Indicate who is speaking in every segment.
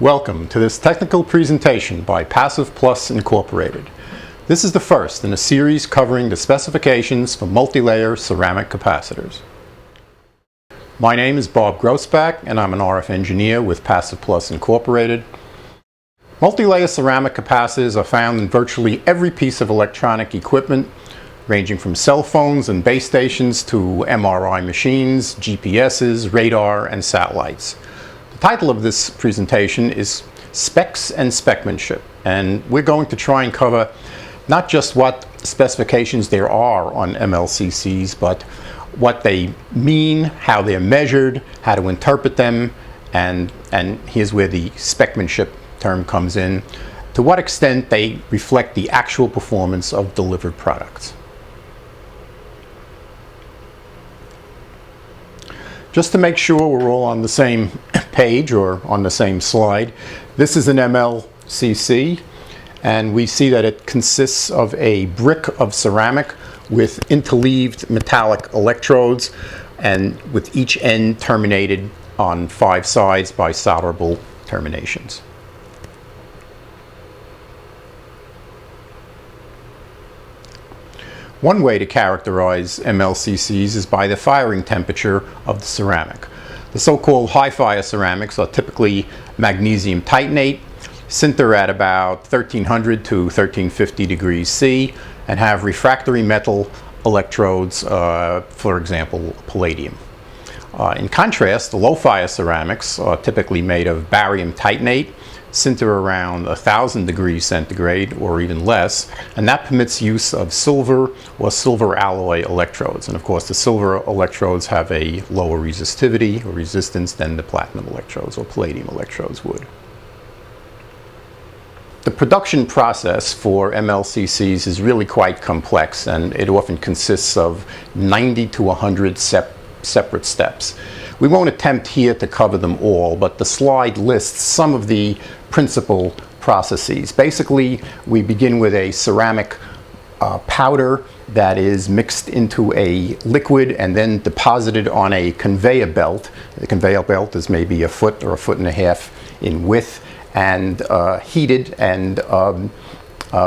Speaker 1: Welcome to this technical presentation by Passive Plus Incorporated. This is the first in a series covering the specifications for multi-layer ceramic capacitors. My name is Bob Grossback and I'm an RF engineer with Passive Plus Incorporated. Multi-layer ceramic capacitors are found in virtually every piece of electronic equipment, ranging from cell phones and base stations to MRI machines, GPSs, radar, and satellites. The title of this presentation is Specs and Specmanship, and we're going to try and cover not just what specifications there are on MLCCs, but what they mean, how they're measured, how to interpret them, and here's where the specmanship term comes in, to what extent they reflect the actual performance of delivered products. Just to make sure we're all on the same page or on the same slide, this is an MLCC, and we see that it consists of a brick of ceramic with interleaved metallic electrodes, and with each end terminated on 5 sides by solderable terminations. One way to characterize MLCCs is by the firing temperature of the ceramic. The so-called high-fire ceramics are typically magnesium titanate, sinter at about 1300 to 1350 degrees C, and have refractory metal electrodes, for example, palladium. In contrast, the low-fire ceramics are typically made of barium titanate, sinter around 1000 degrees centigrade or even less, and that permits use of silver or silver alloy electrodes. And of course, the silver electrodes have a lower resistivity or resistance than the platinum electrodes or palladium electrodes would. The production process for MLCCs is really quite complex, and it often consists of 90 to 100 separate steps. We won't attempt here to cover them all, but the slide lists some of the principal processes. Basically, we begin with a ceramic powder that is mixed into a liquid and then deposited on a conveyor belt. The conveyor belt is maybe a foot or a foot and a half in width, and heated, and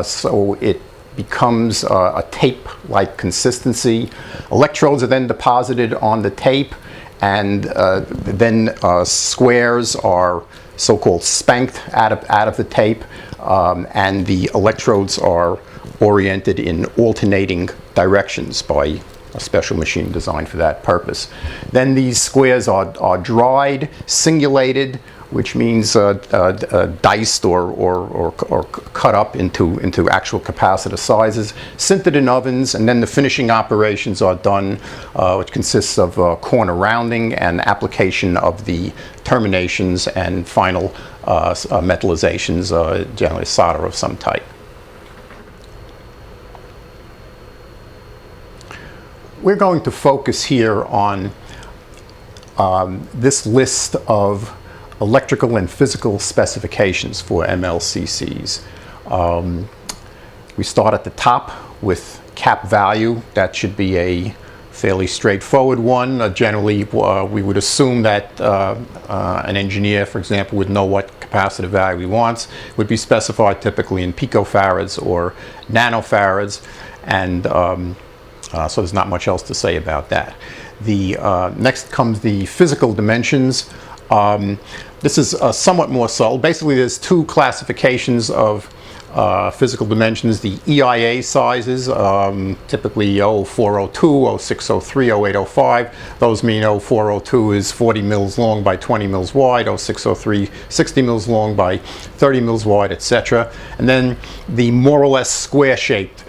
Speaker 1: so it becomes a tape-like consistency. Electrodes are then deposited on the tape, and then squares are so-called spanked out of the tape, and the electrodes are oriented in alternating directions by a special machine designed for that purpose. Then these squares are dried, singulated, which means diced or cut up into actual capacitor sizes, sintered in ovens, and then the finishing operations are done, which consists of corner rounding and application of the terminations and final metallizations, generally solder of some type. We're going to focus here on this list of electrical and physical specifications for MLCCs. We start at the top with cap value. That should be a fairly straightforward one. Generally, we would assume that an engineer, for example, would know what capacitor value he wants. It would be specified typically in picofarads or nanofarads, and so there's not much else to say about that. Next comes the physical dimensions. This is somewhat more subtle. Basically, there's 2 classifications of physical dimensions. The EIA sizes, typically 0402, 0603, 0805. Those mean 0402 is 40 mils long by 20 mils wide, 0603 60 mils long by 30 mils wide, etc. And then the more or less square-shaped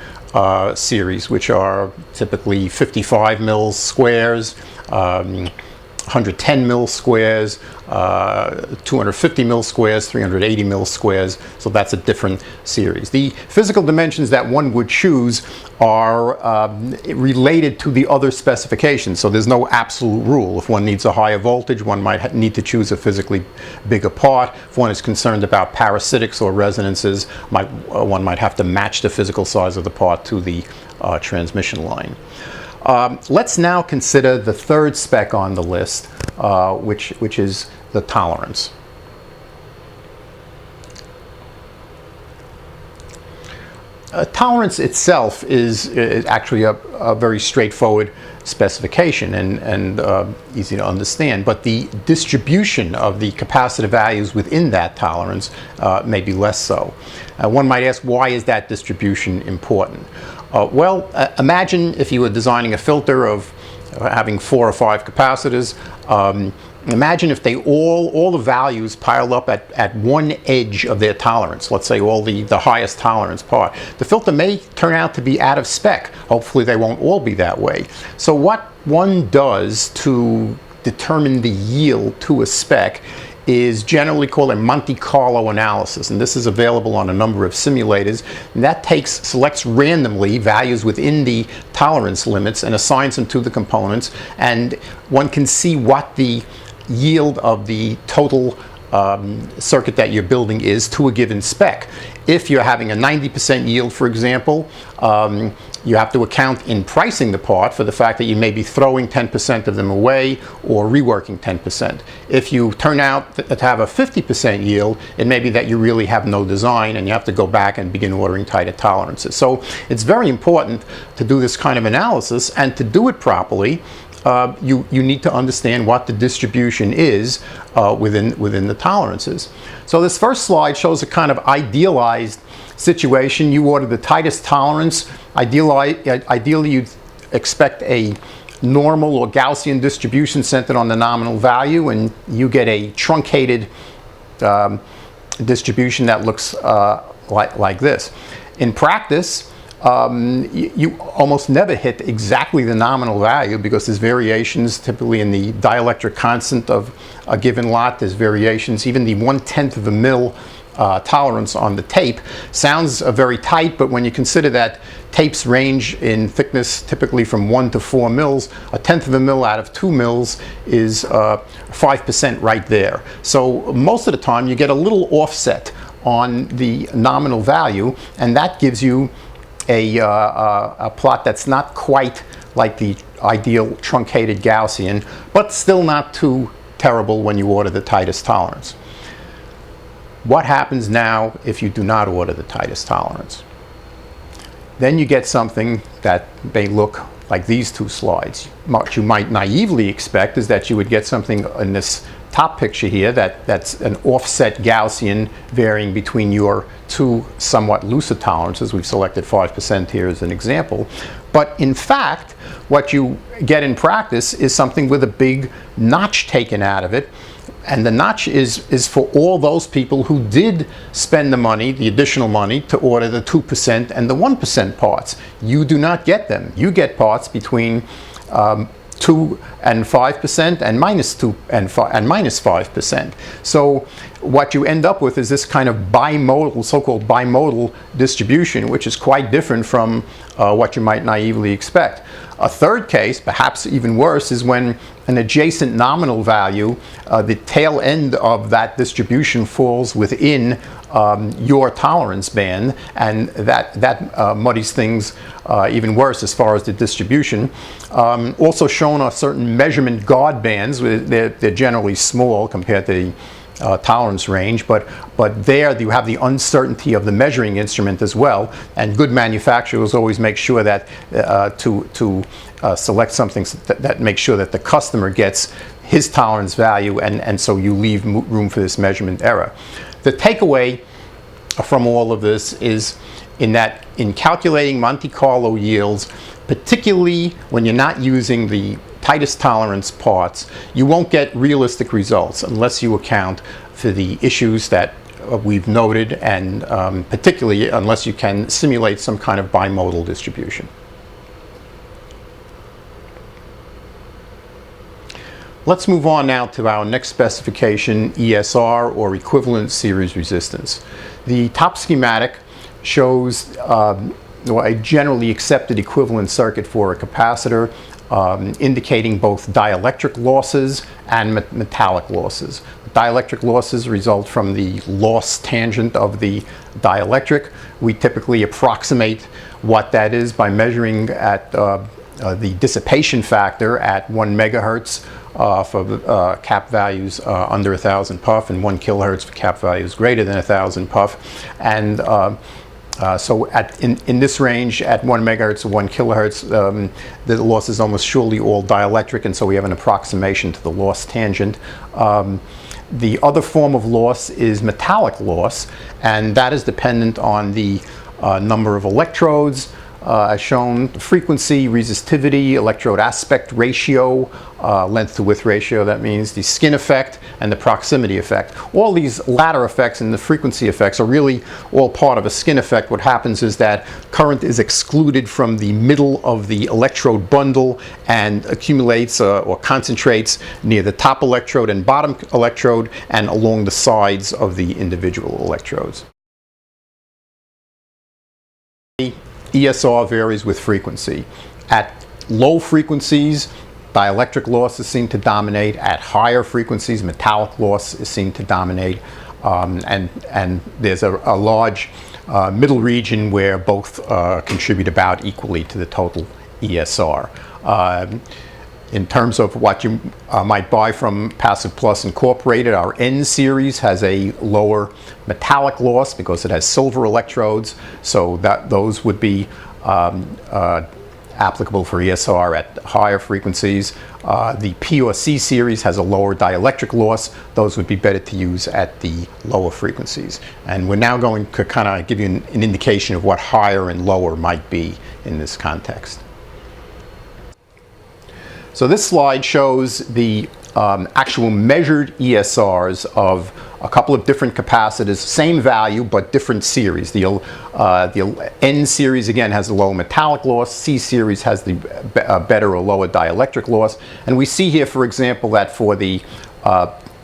Speaker 1: series, which are typically 55 mils squares, 110 mil squares, 250 mil squares, 380 mil squares, so that's a different series. The physical dimensions that one would choose are related to the other specifications, so there's no absolute rule. If one needs a higher voltage, one might need to choose a physically bigger part. If one is concerned about parasitics or resonances, one might have to match the physical size of the part to the transmission line. Let's now consider the third spec on the list, which is the tolerance. Tolerance itself is actually a very straightforward specification and easy to understand, but the distribution of the capacitor values within that tolerance may be less so. One might ask, why is that distribution important? Well, imagine if you were designing a filter of having 4 or 5 capacitors. Imagine if they all the values piled up at one edge of their tolerance, let's say all the highest tolerance part. The filter may turn out to be out of spec. Hopefully they won't all be that way. So what one does to determine the yield to a spec is generally called a Monte Carlo analysis, and this is available on a number of simulators. And that selects randomly values within the tolerance limits and assigns them to the components, and one can see what the yield of the total circuit that you're building is to a given spec. If you're having a 90% yield, for example, you have to account in pricing the part for the fact that you may be throwing 10% of them away or reworking 10%. If you turn out to have a 50% yield, it may be that you really have no design and you have to go back and begin ordering tighter tolerances. So it's very important to do this kind of analysis, and to do it properly, you need to understand what the distribution is within the tolerances. So this first slide shows a kind of idealized situation. You order the tightest tolerance. Ideally, you'd expect a normal or Gaussian distribution centered on the nominal value, and you get a truncated distribution that looks like this. In practice, you almost never hit exactly the nominal value because there's variations typically in the dielectric constant of a given lot. There's variations, even the 1/10 of a mil tolerance on the tape sounds very tight, but when you consider that tapes range in thickness typically from 1 to 4 mils, 1/10 of a mil out of 2 mils is 5% right there. So most of the time you get a little offset on the nominal value, and that gives you a plot that's not quite like the ideal truncated Gaussian, but still not too terrible when you order the tightest tolerance. What happens now if you do not order the tightest tolerance? Then you get something that may look like these two slides. What you might naively expect is that you would get something in this top picture here that's an offset Gaussian varying between your two somewhat looser tolerances. We've selected 5% here as an example. But in fact, what you get in practice is something with a big notch taken out of it. And the notch is for all those people who did spend the money, the additional money, to order the 2% and the 1% parts. You do not get them. You get parts between 2 and 5% and -2 and -5%. So what you end up with is this kind of bimodal, so-called bimodal distribution, which is quite different from what you might naively expect. A third case, perhaps even worse, is when an adjacent nominal value, the tail end of that distribution falls within your tolerance band, and that muddies things even worse as far as the distribution. Also shown are certain measurement guard bands. They're generally small compared to the tolerance range, but there you have the uncertainty of the measuring instrument as well, and good manufacturers always make sure that to select something that makes sure that the customer gets his tolerance value, and so you leave room for this measurement error. The takeaway from all of this is in calculating Monte Carlo yields, particularly when you're not using the tightest tolerance parts, you won't get realistic results unless you account for the issues that we've noted, and particularly unless you can simulate some kind of bimodal distribution. Let's move on now to our next specification, ESR, or equivalent series resistance. The top schematic shows a generally accepted equivalent circuit for a capacitor, indicating both dielectric losses and metallic losses. Dielectric losses result from the loss tangent of the dielectric. We typically approximate what that is by measuring at the dissipation factor at 1 megahertz for cap values under 1,000 puff, and 1 kilohertz for cap values greater than 1,000 puff. And So in this range, at 1 megahertz to 1 kilohertz, the loss is almost surely all dielectric, and so we have an approximation to the loss tangent. The other form of loss is metallic loss, and that is dependent on the number of electrodes, as shown, frequency, resistivity, electrode aspect ratio, length to width ratio, that means the skin effect and the proximity effect. All these latter effects and the frequency effects are really all part of a skin effect. What happens is that current is excluded from the middle of the electrode bundle and accumulates or concentrates near the top electrode and bottom electrode and along the sides of the individual electrodes. ESR varies with frequency. At low frequencies, dielectric loss is seen to dominate. At higher frequencies, metallic loss is seen to dominate. And there's a large middle region where both contribute about equally to the total ESR. In terms of what you might buy from Passive Plus Incorporated, our N series has a lower metallic loss because it has silver electrodes, so that those would be applicable for ESR at higher frequencies. The P or C series has a lower dielectric loss. Those would be better to use at the lower frequencies. And we're now going to kind of give you an indication of what higher and lower might be in this context. So this slide shows the actual measured ESRs of a couple of different capacitors, same value but different series. The N series again has a low metallic loss, C series has the better or lower dielectric loss. And we see here, for example, that for the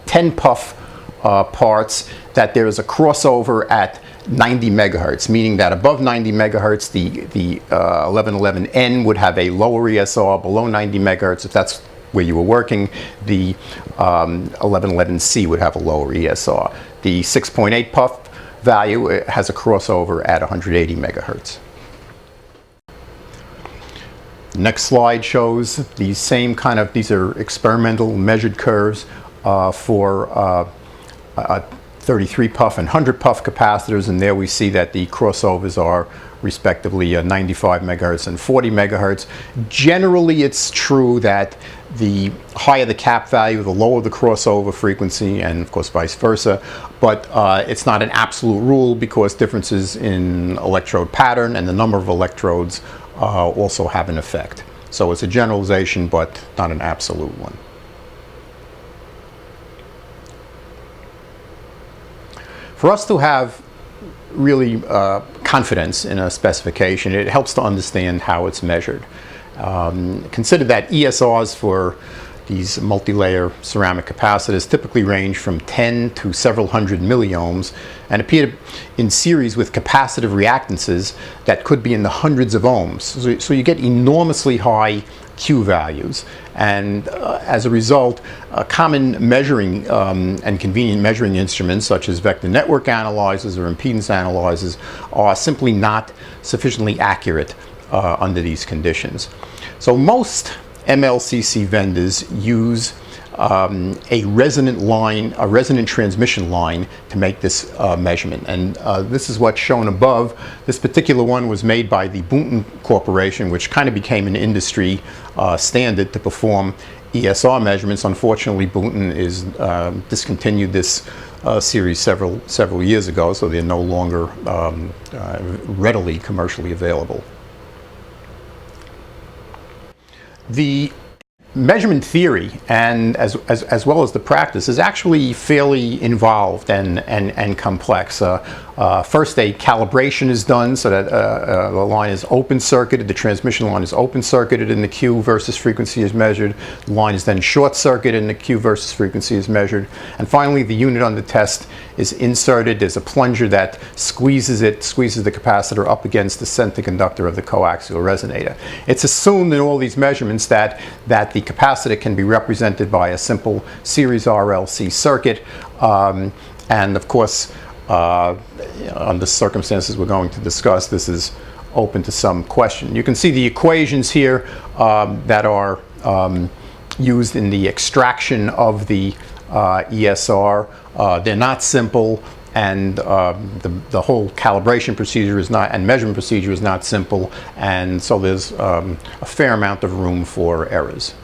Speaker 1: 10 puff parts, that there is a crossover at 90 megahertz, meaning that above 90 megahertz, the 1111N would have a lower ESR. Below 90 megahertz, if that's where you were working, the 1111C would have a lower ESR. The 6.8 puff value has a crossover at 180 megahertz. Next slide shows the same kind of, these are experimental measured curves for 33 puff and 100 puff capacitors, and there we see that the crossovers are respectively 95 megahertz and 40 megahertz. Generally, it's true that the higher the cap value, the lower the crossover frequency, and of course vice versa, but it's not an absolute rule because differences in electrode pattern and the number of electrodes also have an effect. So it's a generalization but not an absolute one. For us to have really confidence in a specification, it helps to understand how it's measured. Consider that ESRs for these multi-layer ceramic capacitors typically range from 10 to several hundred milliohms and appear in series with capacitive reactances that could be in the hundreds of ohms. So you get enormously high Q values, and as a result, common measuring and convenient measuring instruments such as vector network analyzers or impedance analyzers are simply not sufficiently accurate under these conditions. So most MLCC vendors use a resonant line, a resonant transmission line to make this measurement. And this is what's shown above. This particular one was made by the Boonton Corporation, which kind of became an industry standard to perform ESR measurements. Unfortunately, Boonton is discontinued this series several years ago, so they're no longer readily commercially available. The measurement theory, and as well as the practice, is actually fairly involved and complex. First, a calibration is done so that the line is open circuited, the transmission line is open circuited and the Q versus frequency is measured. The line is then short circuited and the Q versus frequency is measured. And finally, the unit under test is inserted. There's a plunger that squeezes the capacitor up against the center conductor of the coaxial resonator. It's assumed in all these measurements that the capacitor can be represented by a simple series RLC circuit, and of course, under circumstances we're going to discuss, this is open to some question. You can see the equations here that are used in the extraction of the ESR. They're not simple, and the whole calibration procedure is not, and measurement procedure is not simple, and so there's a fair amount of room for errors.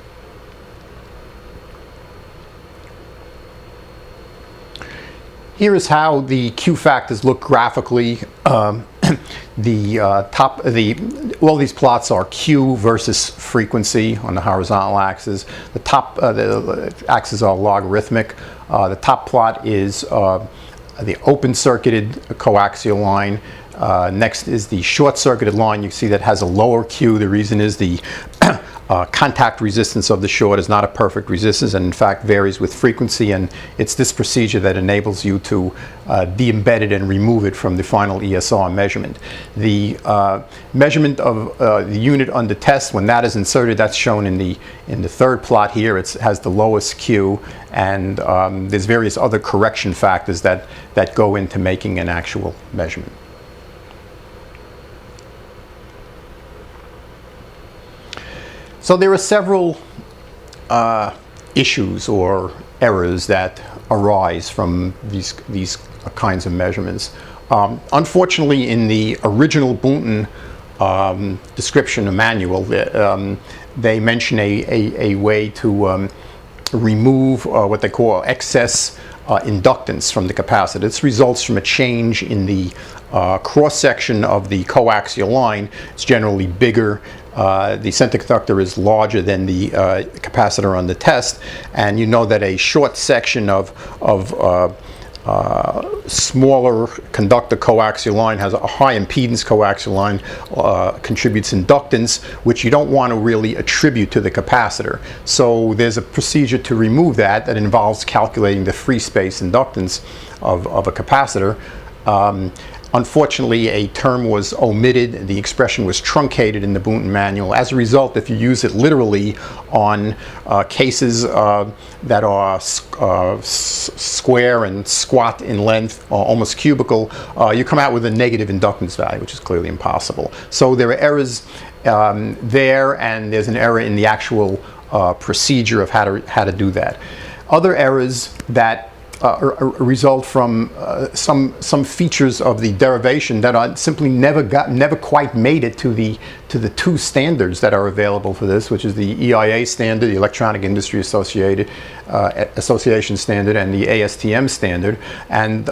Speaker 1: Here is how the Q factors look graphically. All these plots are Q versus frequency on the horizontal axis. The top the axes are logarithmic. The top plot is the open circuited coaxial line. Next is the short circuited line. You see that has a lower Q. The reason is the contact resistance of the short is not a perfect resistance, and in fact varies with frequency, and it's this procedure that enables you to de-embed it and remove it from the final ESR measurement. The measurement of the unit under test, when that is inserted, that's shown in the third plot here. It has the lowest Q, and there's various other correction factors that go into making an actual measurement. So there are several issues or errors that arise from these kinds of measurements. Unfortunately, in the original Boonton description of manual, they mention a way to remove what they call excess inductance from the capacitor. This results from a change in the cross-section of the coaxial line. It's generally bigger. The center conductor is larger than the capacitor on the test, and you know that a short section of smaller conductor coaxial line has a high impedance coaxial line, contributes inductance, which you don't want to really attribute to the capacitor. So there's a procedure to remove that involves calculating the free space inductance of a capacitor. Unfortunately, a term was omitted. The expression was truncated in the Boonton manual. As a result, if you use it literally on cases that are square and squat in length, almost cubical, you come out with a negative inductance value, which is clearly impossible. So there are errors there, and there's an error in the actual procedure of how to do that. Other errors that result from some features of the derivation that are simply never quite made it to the two standards that are available for this, which is the EIA standard, the Electronic Industry Association standard, and the ASTM standard, and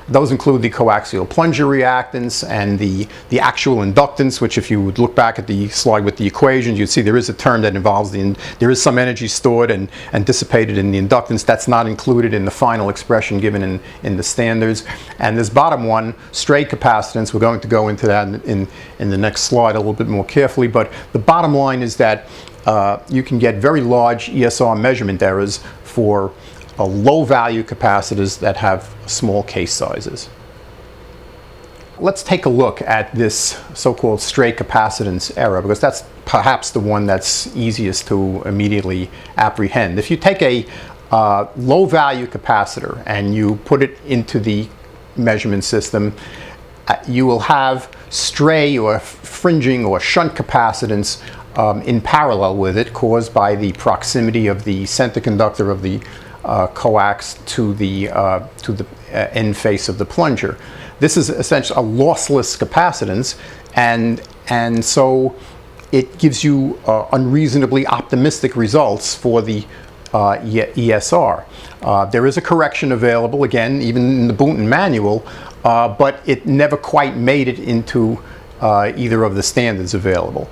Speaker 1: those include the coaxial plunger reactance and the actual inductance, which, if you would look back at the slide with the equations, you'd see there is a term that involves there is some energy stored and dissipated in the inductance. That's not included in the final expression given in the standards. And this bottom one, stray capacitance, we're going to go into that in the next slide a little bit more carefully, but the bottom line is that you can get very large ESR measurement errors for low value capacitors that have small case sizes. Let's take a look at this so-called stray capacitance error, because that's perhaps the one that's easiest to immediately apprehend. If you take a low value capacitor and you put it into the measurement system, you will have stray or fringing or shunt capacitance in parallel with it, caused by the proximity of the center conductor of the coax to the end face of the plunger. This is essentially a lossless capacitance, and so it gives you unreasonably optimistic results for the ESR. There is a correction available, again, even in the Boonton manual, but it never quite made it into either of the standards available.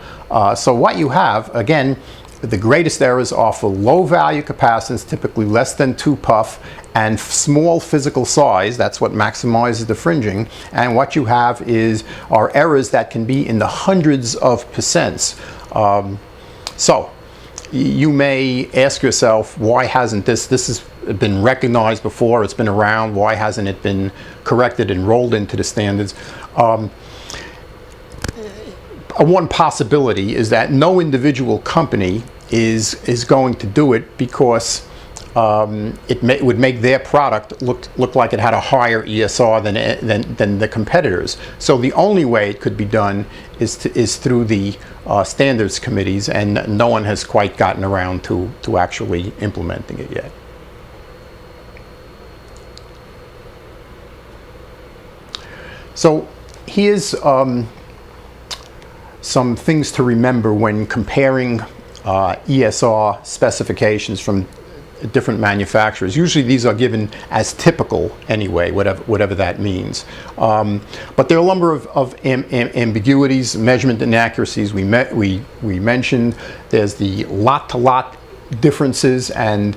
Speaker 1: So what you have, again, the greatest errors are for low value capacitance, typically less than 2 puff, and small physical size. That's what maximizes the fringing. And what you have are errors that can be in the hundreds of percents. So you may ask yourself, why hasn't this has been recognized before, it's been around, why hasn't it been corrected and rolled into the standards? One possibility is that no individual company is going to do it because it would make their product look like it had a higher ESR than the competitors. So the only way it could be done is through the standards committees, and no one has quite gotten around to actually implementing it yet. So here's some things to remember when comparing ESR specifications from different manufacturers. Usually these are given as typical anyway, whatever that means. But there are a number of ambiguities, measurement inaccuracies we mentioned. There's the lot-to-lot differences, and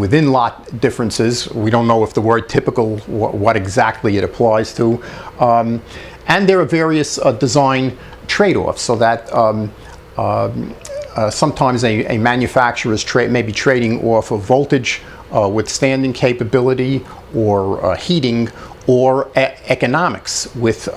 Speaker 1: within lot differences, we don't know if the word typical, what exactly it applies to. And there are various design trade-offs, so that sometimes a manufacturer is maybe trading off of voltage withstanding capability, or heating, or economics with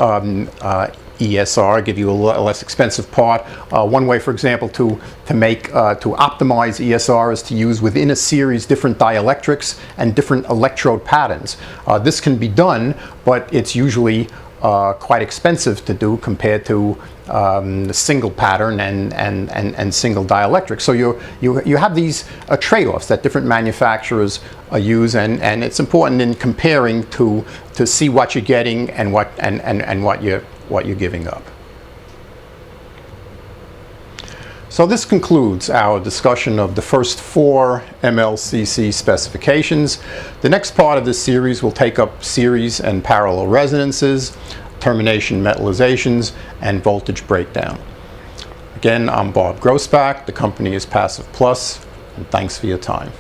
Speaker 1: ESR, give you a less expensive part. One way, for example, to optimize ESR is to use within a series different dielectrics and different electrode patterns. This can be done, but it's usually quite expensive to do compared to single pattern and single dielectric. So you have these trade-offs that different manufacturers use, and it's important in comparing to see what you're getting and what you're giving up. So this concludes our discussion of the first 4 MLCC specifications. The next part of this series will take up series and parallel resonances, termination metalizations, and voltage breakdown. Again, I'm Bob Grossbach. The company is Passive Plus, and thanks for your time.